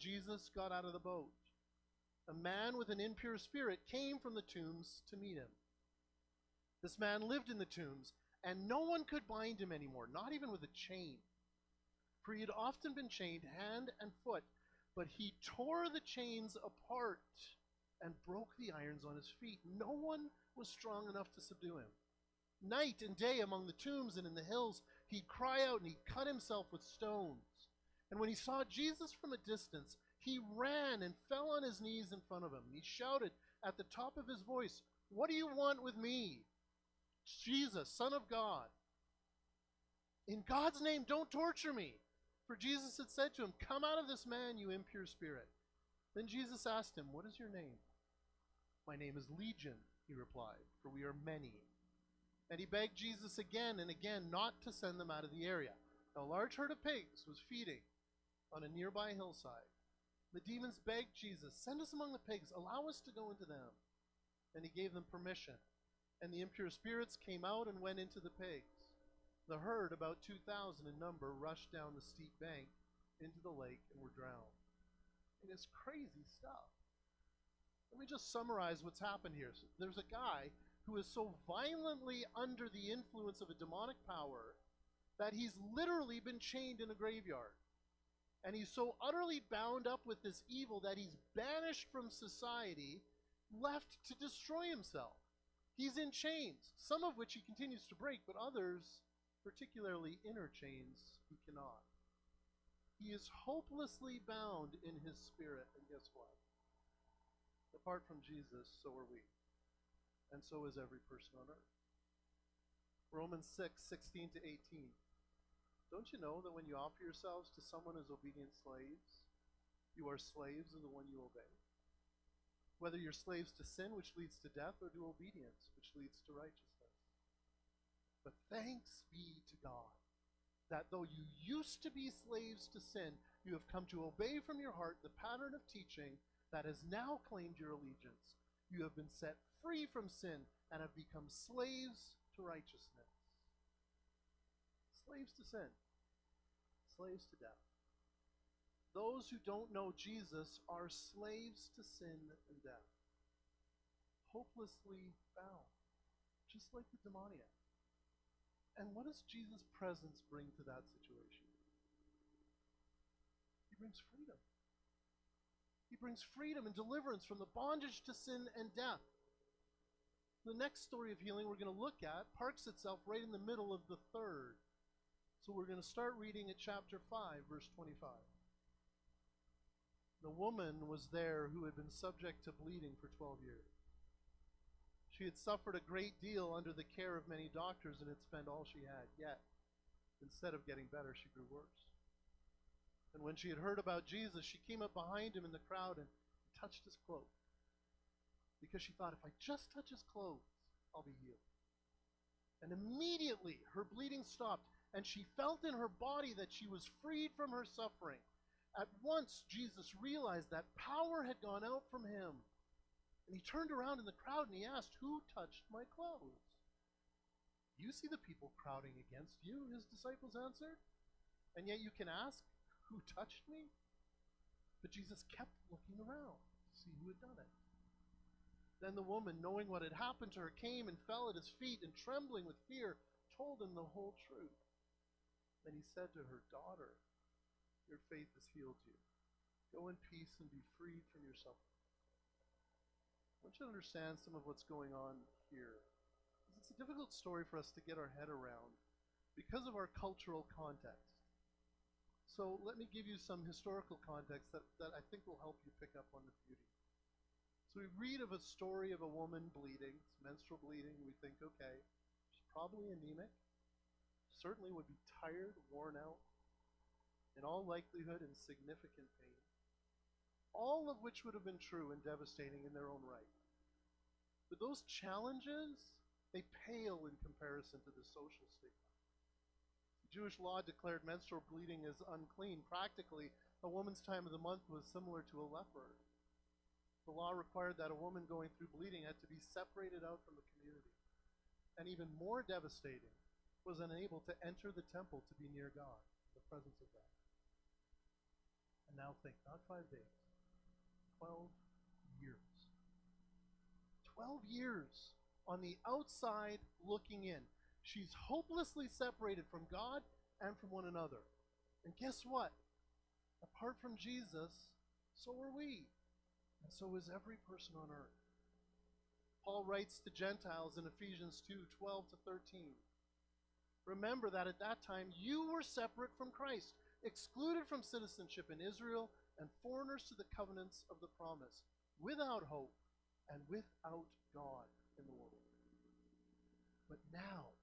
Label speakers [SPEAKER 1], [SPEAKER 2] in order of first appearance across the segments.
[SPEAKER 1] Jesus got out of the boat, a man with an impure spirit came from the tombs to meet him. This man lived in the tombs, and no one could bind him anymore, not even with a chain. For he had often been chained hand and foot, but he tore the chains apart and broke the irons on his feet. No one was strong enough to subdue him. Night and day among the tombs and in the hills, he'd cry out and he'd cut himself with stones. And when he saw Jesus from a distance, he ran and fell on his knees in front of him. He shouted at the top of his voice, "What do you want with me, Jesus, Son of God? In God's name, don't torture me." For Jesus had said to him, "Come out of this man, you impure spirit." Then Jesus asked him, "What is your name?" "My name is Legion," he replied, "for we are many." And he begged Jesus again and again not to send them out of the area. Now, a large herd of pigs was feeding on a nearby hillside. The demons begged Jesus, "Send us among the pigs, allow us to go into them." And he gave them permission. And the impure spirits came out and went into the pigs. The herd, about 2,000 in number, rushed down the steep bank into the lake and were drowned. And it's crazy stuff. Let me just summarize what's happened here. So there's a guy who is so violently under the influence of a demonic power that he's literally been chained in a graveyard. And he's so utterly bound up with this evil that he's banished from society, left to destroy himself. He's in chains, some of which he continues to break, but others, particularly inner chains, he cannot. He is hopelessly bound in his spirit, and guess what? Apart from Jesus, so are we. And so is every person on earth. Romans 6:16 to 18. Don't you know that when you offer yourselves to someone as obedient slaves, you are slaves of the one you obey? Whether you're slaves to sin, which leads to death, or to obedience, which leads to righteousness. But thanks be to God, that though you used to be slaves to sin, you have come to obey from your heart the pattern of teaching that has now claimed your allegiance. You have been set free from sin and have become slaves to righteousness. Slaves to sin. Slaves to death. Those who don't know Jesus are slaves to sin and death. Hopelessly bound. Just like the demoniac. And what does Jesus' presence bring to that situation? He brings freedom. He brings freedom and deliverance from the bondage to sin and death. The next story of healing we're going to look at parks itself right in the middle of the third. So we're going to start reading at chapter 5, verse 25. The woman was there who had been subject to bleeding for 12 years. She had suffered a great deal under the care of many doctors and had spent all she had. Yet, instead of getting better, she grew worse. And when she had heard about Jesus, she came up behind him in the crowd and touched his cloak. Because she thought, if I just touch his clothes, I'll be healed. And immediately her bleeding stopped, and she felt in her body that she was freed from her suffering. At once, Jesus realized that power had gone out from him. And he turned around in the crowd and he asked, "Who touched my clothes?" "You see the people crowding against you," his disciples answered. "And yet you can ask, 'Who touched me?'" But Jesus kept looking around to see who had done it. Then the woman, knowing what had happened to her, came and fell at his feet, and trembling with fear, told him the whole truth. Then he said to her, "Daughter, your faith has healed you. Go in peace and be freed from your suffering." I want you to understand some of what's going on here. It's a difficult story for us to get our head around because of our cultural context. So let me give you some historical context that I think will help you pick up on the beauty. So we read of a story of a woman bleeding. It's menstrual bleeding. We think, okay, she's probably anemic. Certainly would be tired, worn out, in all likelihood in significant pain. All of which would have been true and devastating in their own right. But those challenges, they pale in comparison to the social stigma. Jewish law declared menstrual bleeding as unclean. Practically, a woman's time of the month was similar to a leper. The law required that a woman going through bleeding had to be separated out from the community. And even more devastating, was unable to enter the temple to be near God, the presence of God. And now think, not 5 days, 12 years. 12 years on the outside looking in. She's hopelessly separated from God and from one another. And guess what? Apart from Jesus, so are we. And so is every person on earth. Paul writes to Gentiles in Ephesians 2:12 to 13. Remember that at that time you were separate from Christ, excluded from citizenship in Israel, and foreigners to the covenants of the promise, without hope and without God in the world. But now,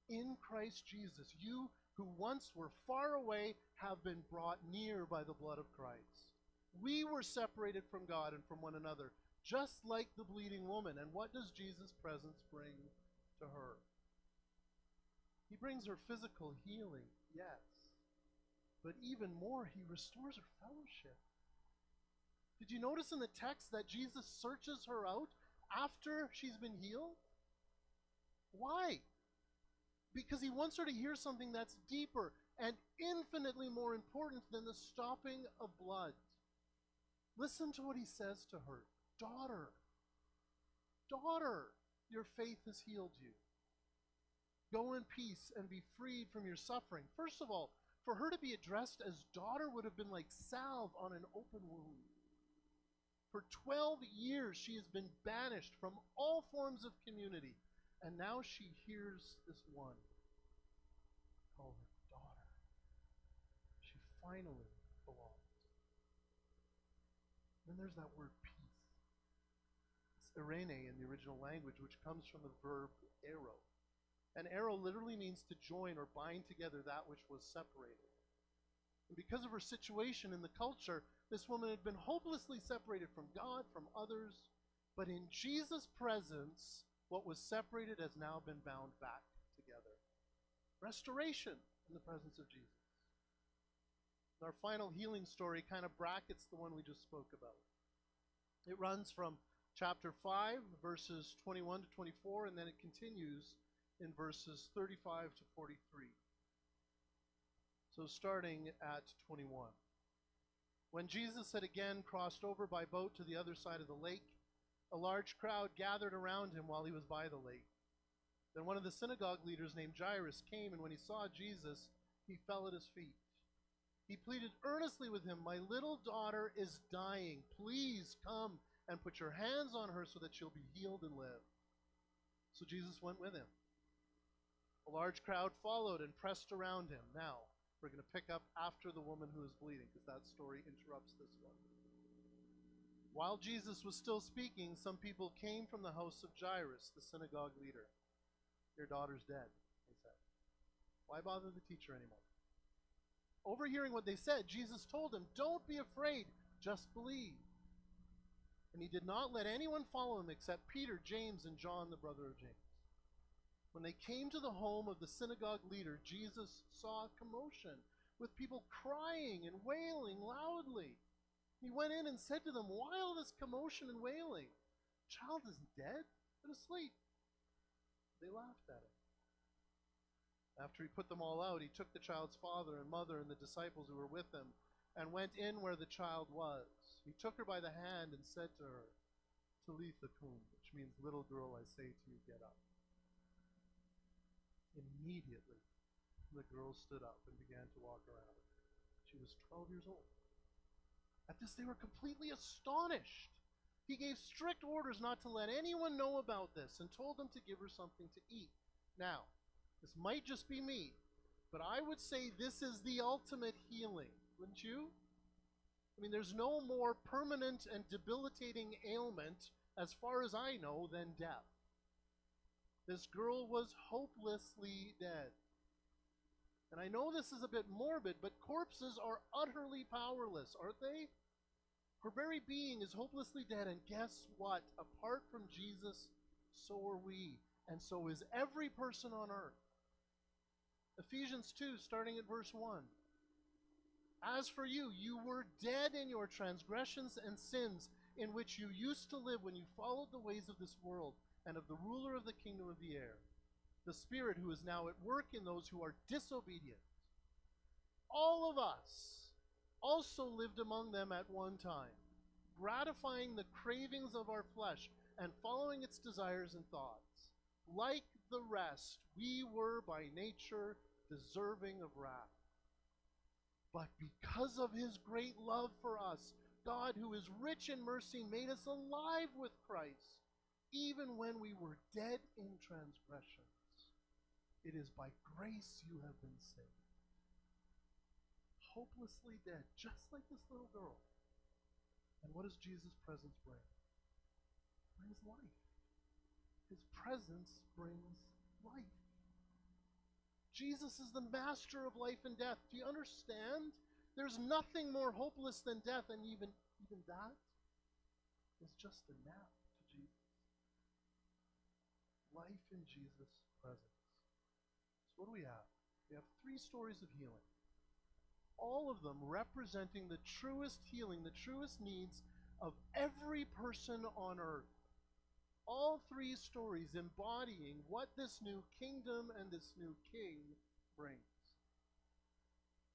[SPEAKER 1] in Christ Jesus, you who once were far away have been brought near by the blood of Christ. We were separated from God and from one another, just like the bleeding woman. And what does Jesus' presence bring to her? He brings her physical healing, yes. But even more, he restores her fellowship. Did you notice in the text that Jesus searches her out after she's been healed? Why? Because he wants her to hear something that's deeper and infinitely more important than the stopping of blood. Listen to what he says to her. Daughter, daughter, your faith has healed you. Go in peace and be freed from your suffering. First of all, for her to be addressed as daughter would have been like salve on an open wound. For 12 years, she has been banished from all forms of community. And now she hears this one call her daughter. She finally belongs. Then there's that word peace. It's irene in the original language, which comes from the verb arrow. An arrow literally means to join or bind together that which was separated. And because of her situation in the culture, this woman had been hopelessly separated from God, from others. But in Jesus' presence, what was separated has now been bound back together. Restoration in the presence of Jesus. Our final healing story kind of brackets the one we just spoke about. It runs from chapter 5, verses 21 to 24, and then it continues in verses 35 to 43. So starting at 21. When Jesus had again crossed over by boat to the other side of the lake, a large crowd gathered around him while he was by the lake. Then one of the synagogue leaders named Jairus came, and when he saw Jesus, he fell at his feet. He pleaded earnestly with him, "My little daughter is dying. Please come and put your hands on her so that she'll be healed and live." So Jesus went with him. A large crowd followed and pressed around him. Now, we're going to pick up after the woman who is bleeding, because that story interrupts this one. While Jesus was still speaking, some people came from the house of Jairus, the synagogue leader. "Your daughter's dead," they said. "Why bother the teacher anymore?" Overhearing what they said, Jesus told them, "Don't be afraid, just believe." And he did not let anyone follow him except Peter, James, and John, the brother of James. When they came to the home of the synagogue leader, Jesus saw a commotion with people crying and wailing loudly. He went in and said to them, "Why all this commotion and wailing? The child isn't dead, but asleep." They laughed at him. After he put them all out, he took the child's father and mother and the disciples who were with him and went in where the child was. He took her by the hand and said to her, "Talitha kum," which means, "Little girl, I say to you, get up." Immediately, the girl stood up and began to walk around. She was 12 years old. At this, they were completely astonished. He gave strict orders not to let anyone know about this and told them to give her something to eat. Now, this might just be me, but I would say this is the ultimate healing, wouldn't you? I mean, there's no more permanent and debilitating ailment, as far as I know, than death. This girl was hopelessly dead. And I know this is a bit morbid, but corpses are utterly powerless, aren't they? Her very being is hopelessly dead, and guess what? Apart from Jesus, so are we, and so is every person on earth. Ephesians 2, starting at verse 1. "As for you, you were dead in your transgressions and sins, in which you used to live when you followed the ways of this world and of the ruler of the kingdom of the air, the Spirit who is now at work in those who are disobedient." All of us also lived among them at one time, gratifying the cravings of our flesh and following its desires and thoughts. Like the rest, we were by nature deserving of wrath. But because of his great love for us, God, who is rich in mercy, made us alive with Christ, even when we were dead in transgressions. It is by grace you have been saved. Hopelessly dead, just like this little girl. And what does Jesus' presence bring? It brings life. His presence brings life. Jesus is the master of life and death. Do you understand? There's nothing more hopeless than death, and even that is just a nap to Jesus. Life in Jesus' presence. So what do we have? We have 3 stories of healing. All of them representing the truest healing, the truest needs of every person on earth. All 3 stories embodying what this new kingdom and this new king brings.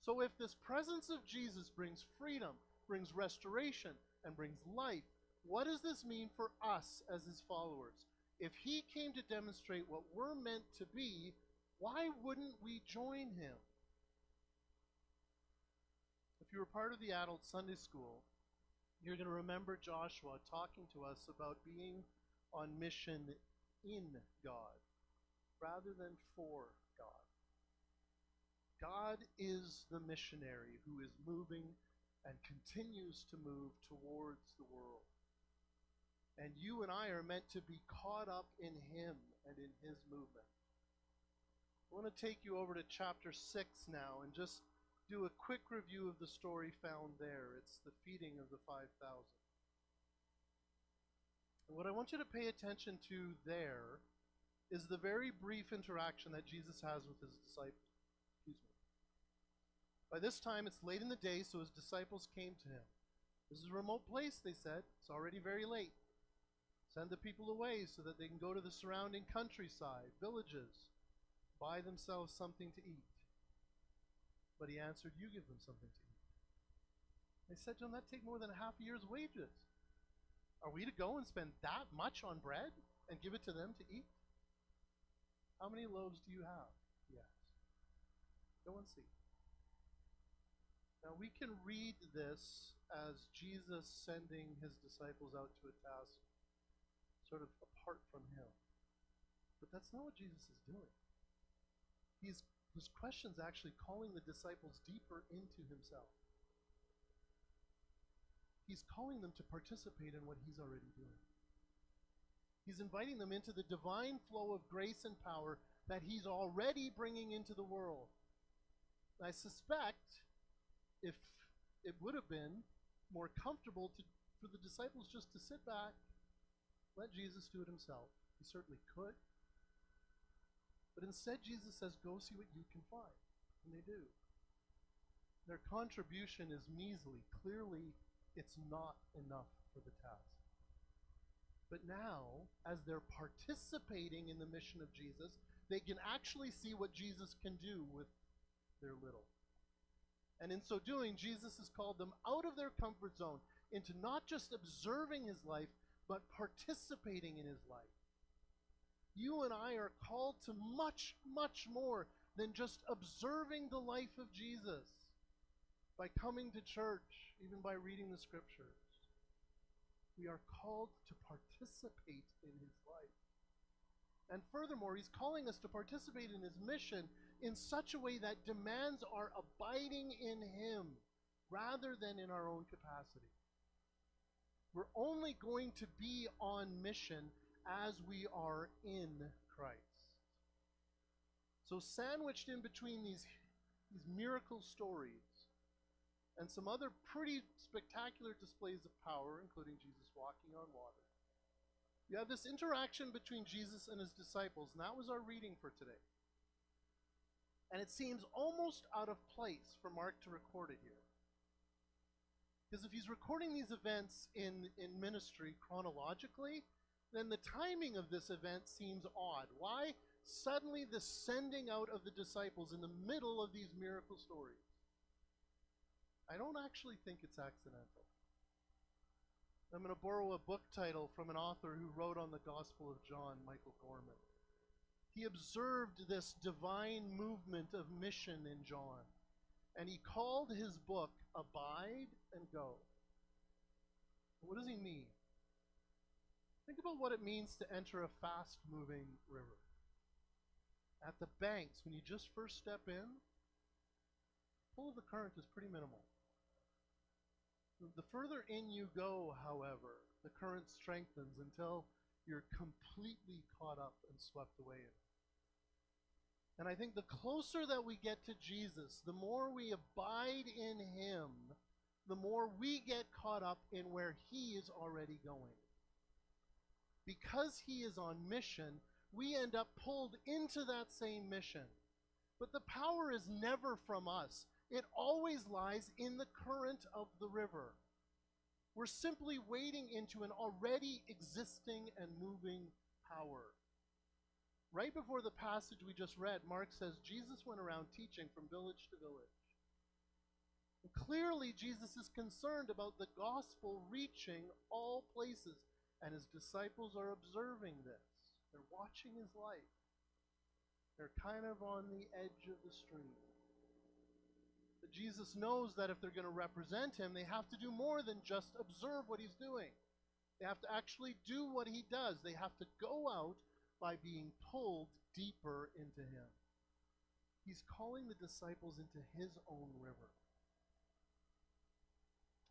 [SPEAKER 1] So if this presence of Jesus brings freedom, brings restoration, and brings life, what does this mean for us as his followers? If he came to demonstrate what we're meant to be, why wouldn't we join him? If you were part of the adult Sunday school, you're going to remember Joshua talking to us about being on mission in God rather than for God. God is the missionary who is moving and continues to move towards the world. And you and I are meant to be caught up in him and in his movement. I want to take you over to chapter 6 now and just do a quick review of the story found there. It's the feeding of the 5,000. And what I want you to pay attention to there is the very brief interaction that Jesus has with his disciples. By this time, it's late in the day, so his disciples came to him. This is a remote place, they said. It's already very late. Send the people away so that they can go to the surrounding countryside, villages, buy themselves something to eat. But he answered, you give them something to eat. They said, John, that'd take more than a half a year's wages. Are we to go and spend that much on bread and give it to them to eat? How many loaves do you have? He asked. Go and see. Now we can read this as Jesus sending his disciples out to a task sort of apart from him. But that's not what Jesus is doing. His question's actually calling the disciples deeper into himself. He's calling them to participate in what he's already doing. He's inviting them into the divine flow of grace and power that he's already bringing into the world. I suspect if it would have been more comfortable for the disciples just to sit back, let Jesus do it himself. He certainly could. But instead, Jesus says, go see what you can find. And they do. Their contribution is measly. Clearly, it's not enough for the task. But now, as they're participating in the mission of Jesus, they can actually see what Jesus can do with their little. And in so doing, Jesus has called them out of their comfort zone into not just observing his life, but participating in his life. You and I are called to much, much more than just observing the life of Jesus by coming to church, even by reading the scriptures. We are called to participate in his life. And furthermore, he's calling us to participate in his mission in such a way that demands our abiding in him rather than in our own capacity. We're only going to be on mission as we are in Christ. So sandwiched in between these miracle stories and some other pretty spectacular displays of power, including Jesus walking on water, you have this interaction between Jesus and his disciples, and that was our reading for today. And it seems almost out of place for Mark to record it here. Because if he's recording these events in ministry chronologically, then the timing of this event seems odd. Why suddenly the sending out of the disciples in the middle of these miracle stories? I don't actually think it's accidental. I'm going to borrow a book title from an author who wrote on the Gospel of John, Michael Gorman. He observed this divine movement of mission in John, and he called his book Abide and Go. What does he mean? Think about what it means to enter a fast-moving river. At the banks, when you just first step in, the pull of the current is pretty minimal. The further in you go, however, the current strengthens until you're completely caught up and swept away in it. And I think the closer that we get to Jesus, the more we abide in him, the more we get caught up in where he is already going. Because he is on mission, we end up pulled into that same mission. But the power is never from us. It always lies in the current of the river. We're simply wading into an already existing and moving power. Right before the passage we just read, Mark says Jesus went around teaching from village to village. And clearly, Jesus is concerned about the gospel reaching all places, and his disciples are observing this. They're watching his life. They're kind of on the edge of the stream. But Jesus knows that if they're going to represent him, they have to do more than just observe what he's doing. They have to actually do what he does. They have to go out by being pulled deeper into him. He's calling the disciples into his own river.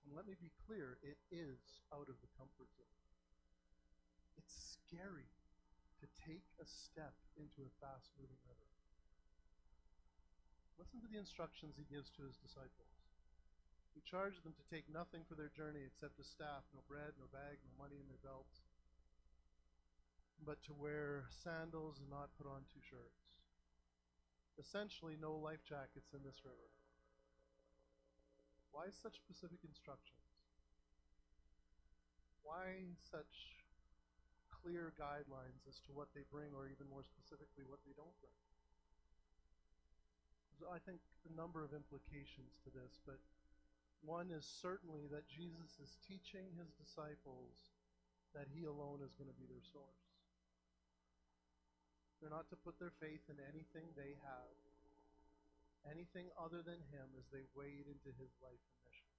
[SPEAKER 1] And let me be clear, it is out of the comfort zone. It's scary to take a step into a fast-moving river. Listen to the instructions he gives to his disciples. He charged them to take nothing for their journey except a staff, no bread, no bag, no money in their belts, but to wear sandals and not put on 2 shirts. Essentially, no life jackets in this river. Why such specific instructions? Why such clear guidelines as to what they bring, or even more specifically, what they don't bring? There's, I think, a number of implications to this, but one is certainly that Jesus is teaching his disciples that he alone is going to be their source. They're not to put their faith in anything they have, anything other than him, as they wade into his life and mission.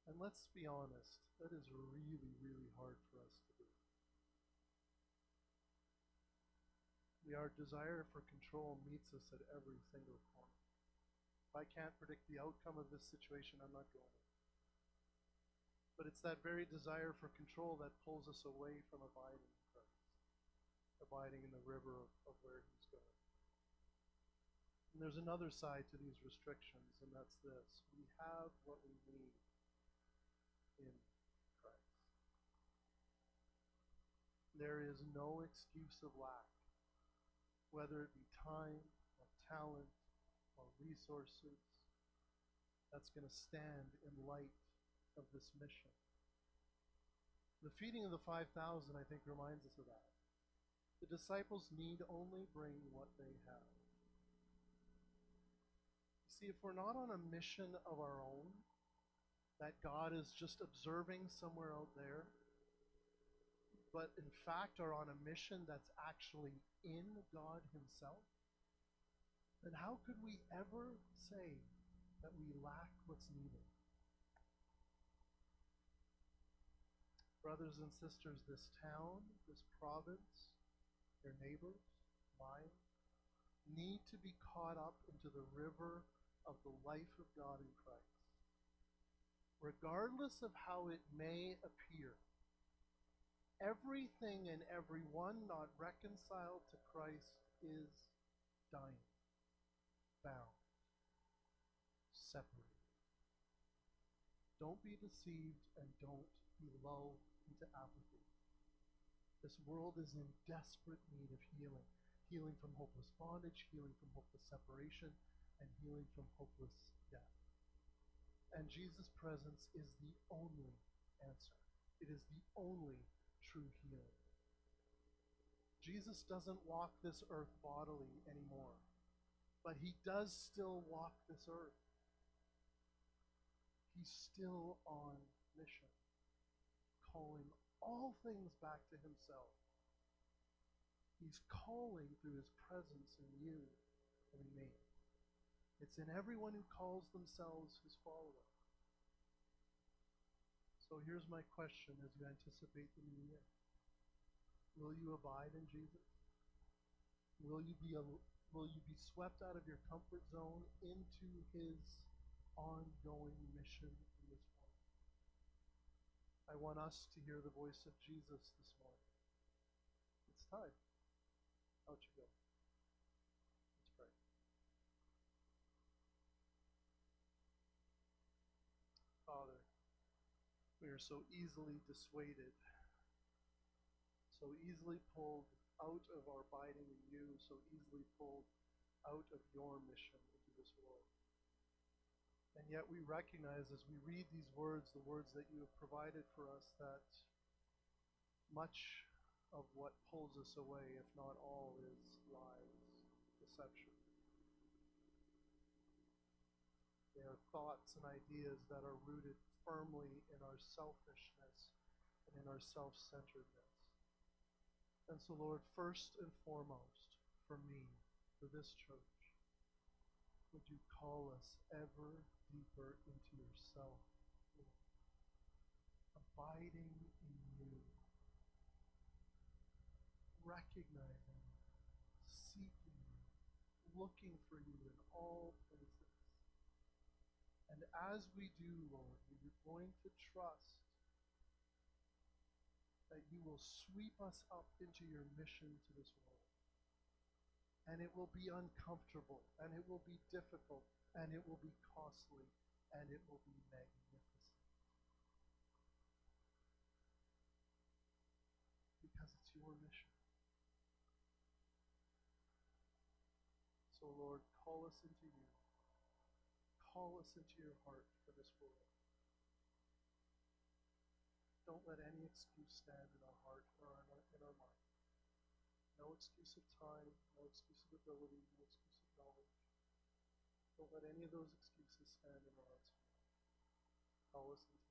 [SPEAKER 1] And let's be honest, that is really, really hard for us to do. Our desire for control meets us at every single corner. If I can't predict the outcome of this situation, I'm not going. But it's that very desire for control that pulls us away from abiding in Christ, abiding in the river of where he's going. And there's another side to these restrictions, and that's this. We have what we need in Christ. There is no excuse of lack, whether it be time or talent or resources, that's going to stand in light of this mission. The feeding of the 5,000, I think, reminds us of that. The disciples need only bring what they have. You see, if we're not on a mission of our own, that God is just observing somewhere out there, but in fact are on a mission that's actually in God himself, then how could we ever say that we lack what's needed? Brothers and sisters, this town, this province, their neighbors, mine, need to be caught up into the river of the life of God in Christ. Regardless of how it may appear, everything and everyone not reconciled to Christ is dying, bound, separated. Don't be deceived and don't be lulled into apathy. This world is in desperate need of healing. Healing from hopeless bondage, healing from hopeless separation, and healing from hopeless death. And Jesus' presence is the only answer. It is the only true healing. Jesus doesn't walk this earth bodily anymore, but he does still walk this earth. He's still on mission, calling all things back to himself. He's calling through his presence in you and in me. It's in everyone who calls themselves his follower. So here's my question as you anticipate the new year. Will you abide in Jesus? Will you be swept out of your comfort zone into his ongoing mission in this world? I want us to hear the voice of Jesus this morning. It's time. Out you go. Let's pray. Father, we are so easily dissuaded, so easily pulled out of our abiding in you, so easily pulled out of your mission into this world. And yet we recognize as we read these words, the words that you have provided for us, that much of what pulls us away, if not all, is lies, deception. They are thoughts and ideas that are rooted firmly in our selfishness and in our self-centeredness. And so, Lord, first and foremost, for me, for this church, would you call us ever deeper into yourself, Lord, abiding in you, recognizing, seeking you, looking for you in all places. And as we do, Lord, we are going to trust that you will sweep us up into your mission to this world. And it will be uncomfortable, and it will be difficult, and it will be costly, and it will be magnificent. Because it's your mission. So, Lord, call us into you. Call us into your heart for this world. Don't let any excuse stand in our heart or in our mind. No excuse of time, no excuse of ability, no excuse of knowledge. Don't let any of those excuses stand in our hearts. Call us into